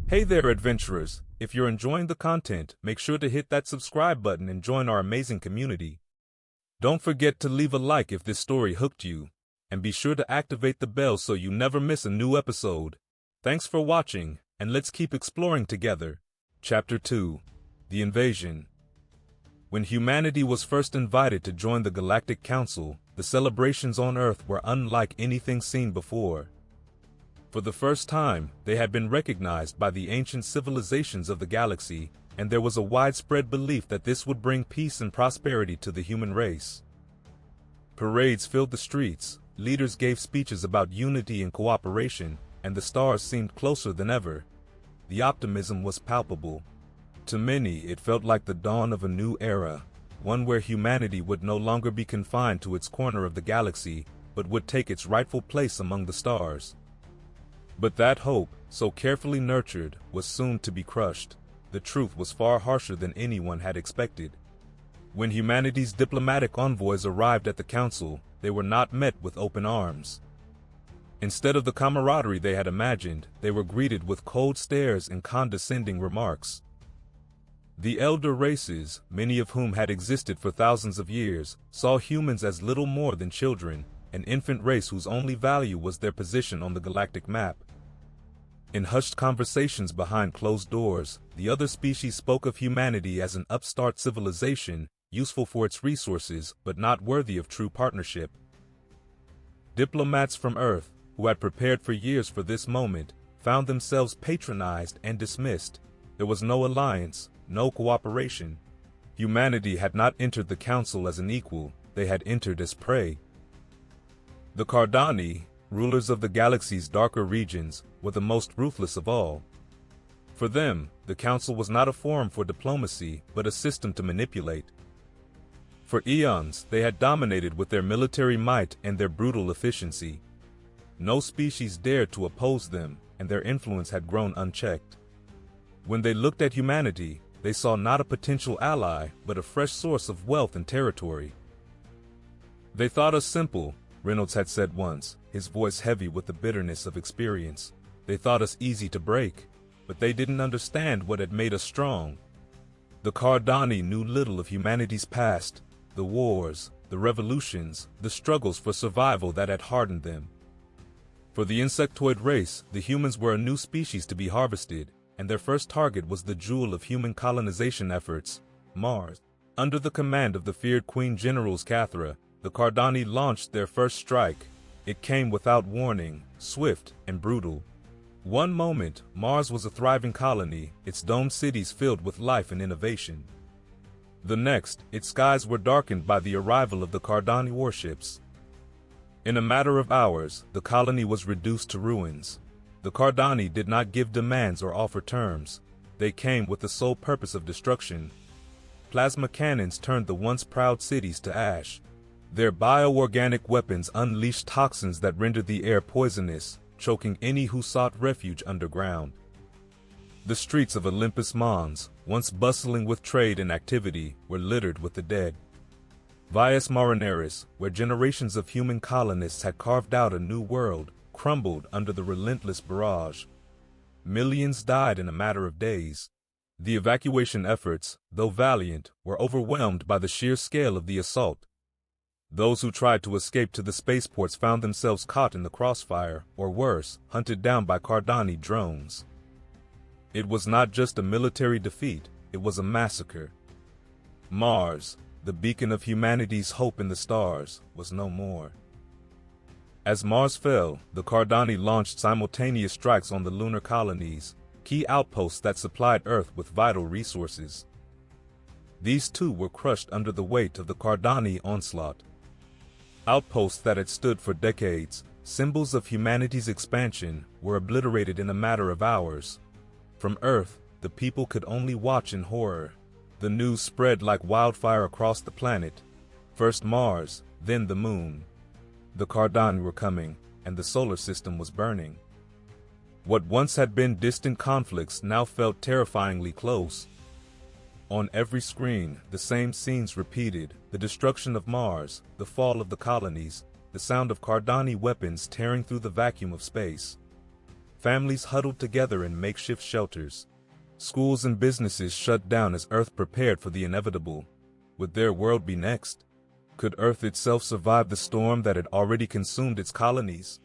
Hey there, adventurers! If you're enjoying the content, make sure to hit that subscribe button and join our amazing community. Don't forget to leave a like if this story hooked you, and be sure to activate the bell so you never miss a new episode. Thanks for watching, and let's keep exploring together. Chapter 2: The Invasion. When humanity was first invited to join the Galactic Council, the celebrations on Earth were unlike anything seen before. For the first time, they had been recognized by the ancient civilizations of the galaxy, and there was a widespread belief that this would bring peace and prosperity to the human race. Parades filled the streets, leaders gave speeches about unity and cooperation, and the stars seemed closer than ever. The optimism was palpable. To many, it felt like the dawn of a new era, one where humanity would no longer be confined to its corner of the galaxy, but would take its rightful place among the stars. But that hope, so carefully nurtured, was soon to be crushed. The truth was far harsher than anyone had expected. When humanity's diplomatic envoys arrived at the council, they were not met with open arms. Instead of the camaraderie they had imagined, they were greeted with cold stares and condescending remarks. The elder races, many of whom had existed for thousands of years, saw humans as little more than children, an infant race whose only value was their position on the galactic map. In hushed conversations behind closed doors, the other species spoke of humanity as an upstart civilization, useful for its resources, but not worthy of true partnership. Diplomats from Earth, who had prepared for years for this moment, found themselves patronized and dismissed. There was no alliance, no cooperation. Humanity had not entered the council as an equal, they had entered as prey. The Khardaani, rulers of the galaxy's darker regions, were the most ruthless of all. For them, the council was not a forum for diplomacy, but a system to manipulate. For eons, they had dominated with their military might and their brutal efficiency. No species dared to oppose them, and their influence had grown unchecked. When they looked at humanity, they saw not a potential ally, but a fresh source of wealth and territory. "They thought us simple," Reynolds had said once, his voice heavy with the bitterness of experience. "They thought us easy to break, but they didn't understand what had made us strong." The Khardaani knew little of humanity's past, the wars, the revolutions, the struggles for survival that had hardened them. For the insectoid race, the humans were a new species to be harvested, and their first target was the jewel of human colonization efforts, Mars. Under the command of the feared Queen Generals Cathra, the Khardaani launched their first strike. It came without warning, swift and brutal. One moment, Mars was a thriving colony, its domed cities filled with life and innovation. The next, its skies were darkened by the arrival of the Khardaani warships. In a matter of hours, the colony was reduced to ruins. The Khardaani did not give demands or offer terms. They came with the sole purpose of destruction. Plasma cannons turned the once proud cities to ash. Their bioorganic weapons unleashed toxins that rendered the air poisonous, choking any who sought refuge underground. The streets of Olympus Mons, once bustling with trade and activity, were littered with the dead. Vias Marineris, where generations of human colonists had carved out a new world, crumbled under the relentless barrage. Millions died in a matter of days. The evacuation efforts, though valiant, were overwhelmed by the sheer scale of the assault. Those who tried to escape to the spaceports found themselves caught in the crossfire, or worse, hunted down by Khardaani drones. It was not just a military defeat, it was a massacre. Mars, the beacon of humanity's hope in the stars, was no more. As Mars fell, the Khardaani launched simultaneous strikes on the lunar colonies, key outposts that supplied Earth with vital resources. These too were crushed under the weight of the Khardaani onslaught. Outposts that had stood for decades, symbols of humanity's expansion, were obliterated in a matter of hours. From Earth, the people could only watch in horror. The news spread like wildfire across the planet. First Mars, then the Moon. The Khardaani were coming, and the solar system was burning. What once had been distant conflicts now felt terrifyingly close. On every screen, the same scenes repeated: the destruction of Mars, the fall of the colonies, the sound of Khardaani weapons tearing through the vacuum of space. Families huddled together in makeshift shelters. Schools and businesses shut down as Earth prepared for the inevitable. Would their world be next? Could Earth itself survive the storm that had already consumed its colonies?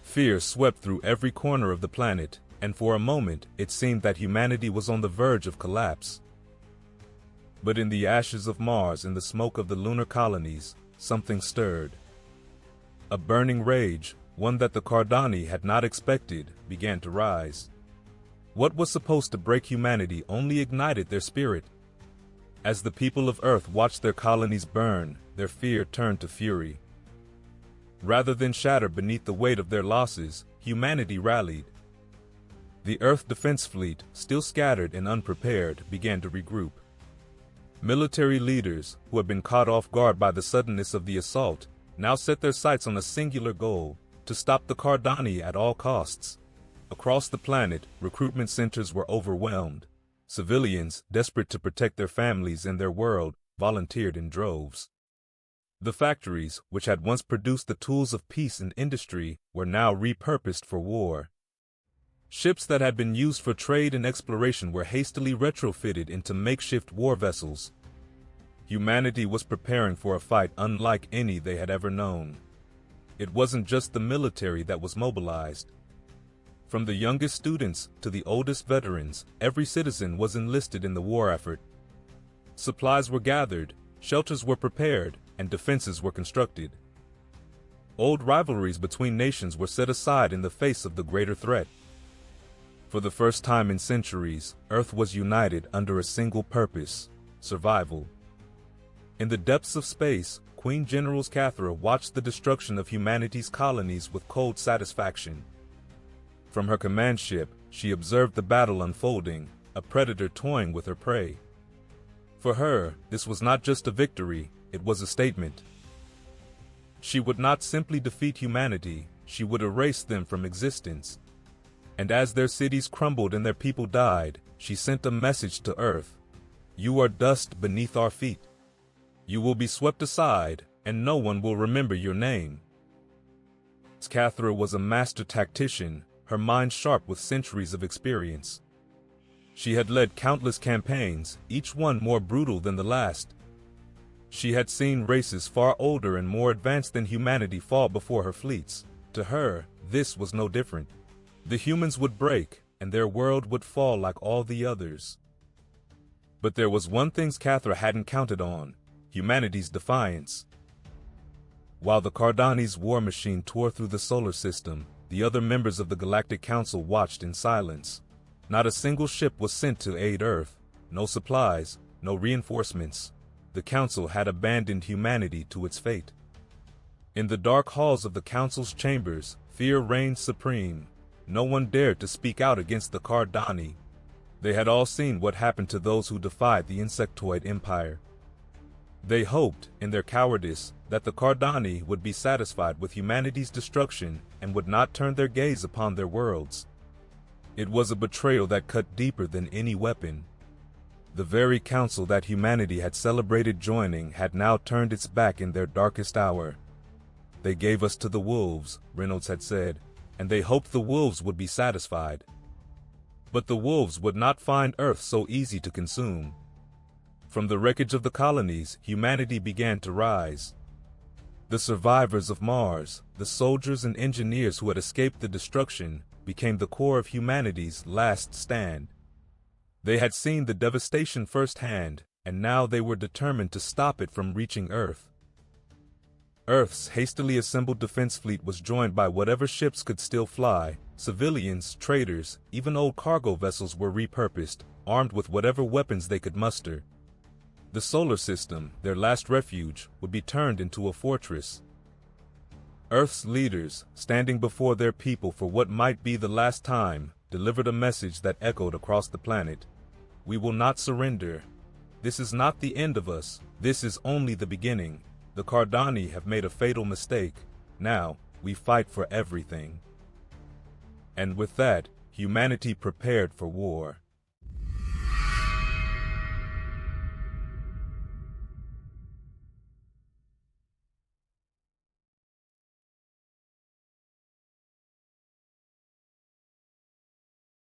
Fear swept through every corner of the planet, and for a moment it seemed that humanity was on the verge of collapse. But in the ashes of Mars and the smoke of the lunar colonies, something stirred. A burning rage, one that the Khardaani had not expected, began to rise. What was supposed to break humanity only ignited their spirit. As the people of Earth watched their colonies burn, their fear turned to fury. Rather than shatter beneath the weight of their losses, humanity rallied. The Earth Defense Fleet, still scattered and unprepared, began to regroup. Military leaders, who had been caught off guard by the suddenness of the assault, now set their sights on a singular goal: to stop the Khardaani at all costs. Across the planet, recruitment centers were overwhelmed. Civilians, desperate to protect their families and their world, volunteered in droves. The factories, which had once produced the tools of peace and industry, were now repurposed for war. Ships that had been used for trade and exploration were hastily retrofitted into makeshift war vessels. Humanity was preparing for a fight unlike any they had ever known. It wasn't just the military that was mobilized. From the youngest students to the oldest veterans, every citizen was enlisted in the war effort. Supplies were gathered, shelters were prepared, and defenses were constructed. Old rivalries between nations were set aside in the face of the greater threat. For the first time in centuries, Earth was united under a single purpose: survival. In the depths of space, Queen Generals Cathra watched the destruction of humanity's colonies with cold satisfaction. From her command ship, she observed the battle unfolding, a predator toying with her prey. For her, this was not just a victory, it was a statement. She would not simply defeat humanity, she would erase them from existence. And as their cities crumbled and their people died, she sent a message to Earth: "You are dust beneath our feet. You will be swept aside, and no one will remember your name." Cathra was a master tactician, her mind sharp with centuries of experience. She had led countless campaigns, each one more brutal than the last. She had seen races far older and more advanced than humanity fall before her fleets. To her, this was no different. The humans would break, and their world would fall like all the others. But there was one thing Cathra hadn't counted on: humanity's defiance. While the Khardaani's war machine tore through the solar system, the other members of the Galactic Council watched in silence. Not a single ship was sent to aid Earth, no supplies, no reinforcements. The Council had abandoned humanity to its fate. In the dark halls of the Council's chambers, fear reigned supreme. No one dared to speak out against the Khardaani. They had all seen what happened to those who defied the insectoid empire. They hoped, in their cowardice, that the Khardaani would be satisfied with humanity's destruction and would not turn their gaze upon their worlds. It was a betrayal that cut deeper than any weapon. The very council that humanity had celebrated joining had now turned its back in their darkest hour. "They gave us to the wolves," Reynolds had said, and they hoped the wolves would be satisfied. But the wolves would not find Earth so easy to consume. From the wreckage of the colonies, humanity began to rise. The survivors of Mars, the soldiers and engineers who had escaped the destruction, became the core of humanity's last stand. They had seen the devastation firsthand, and now they were determined to stop it from reaching Earth. Earth's hastily assembled defense fleet was joined by whatever ships could still fly. Civilians, traders, even old cargo vessels were repurposed, armed with whatever weapons they could muster. The solar system, their last refuge, would be turned into a fortress. Earth's leaders, standing before their people for what might be the last time, delivered a message that echoed across the planet: "We will not surrender. This is not the end of us. This is only the beginning. The Khardaani have made a fatal mistake. Now, we fight for everything." And with that, humanity prepared for war.